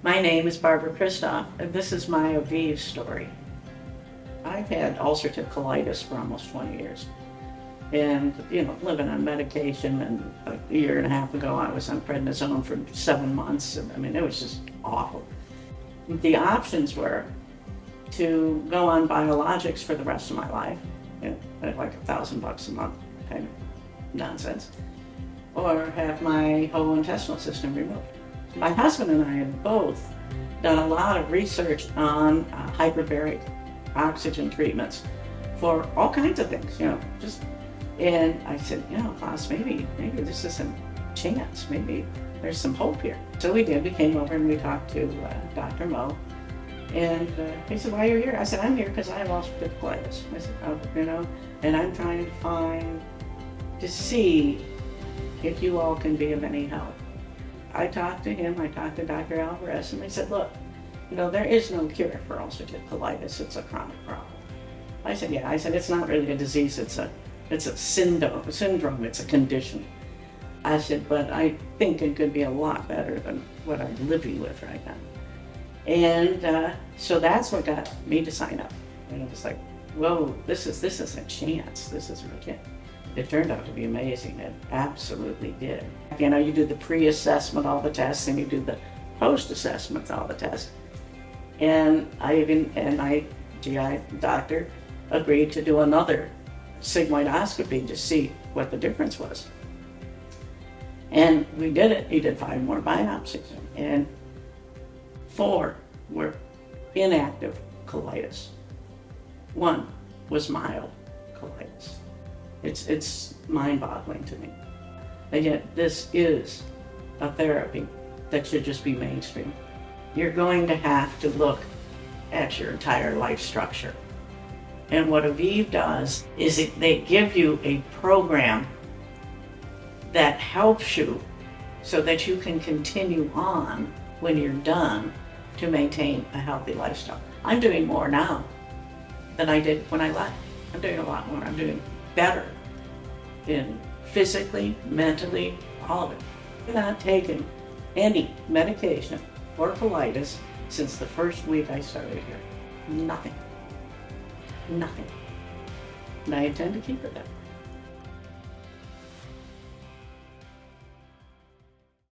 My name is Barbara Christoph, and this is my Aviv story. I've had ulcerative colitis for almost 20 years. And, living on medication, and a year and a half ago I was on prednisone for 7 months. And it was just awful. The options were to go on biologics for the rest of my life, at like $1,000 a month, kind of nonsense, or have my whole intestinal system removed. My husband and I have both done a lot of research on hyperbaric oxygen treatments for all kinds of things, and I said, boss, maybe this is a chance, maybe there's some hope here. So we did, we came over and we talked to Dr. Mo, and he said, why are you here? I said, I'm here because I have ulcerative colitis. I said, and I'm trying to see if you all can be of any help. I talked to him, I talked to Dr. Alvarez, and they said, look, there is no cure for ulcerative colitis, it's a chronic problem. I said, yeah, it's not really a disease, it's a syndrome, it's a condition. I said, but I think it could be a lot better than what I'm living with right now. And so that's what got me to sign up. And it was like, whoa, this is a chance, this is legit. It turned out to be amazing. It absolutely did. You do the pre-assessment, all the tests, and you do the post-assessment, all the tests. And my GI doctor agreed to do another sigmoidoscopy to see what the difference was. And we did it. He did 5 more biopsies, and 4 were inactive colitis. 1 was mild colitis. It's mind-boggling to me. And yet this is a therapy that should just be mainstream. You're going to have to look at your entire life structure. And what Aviv does is they give you a program that helps you so that you can continue on when you're done to maintain a healthy lifestyle. I'm doing more now than I did when I left. I'm doing a lot more. I'm doing better in physically, mentally, all of it. I've not taken any medication for colitis since the first week I started here. Nothing. And I intend to keep it that way.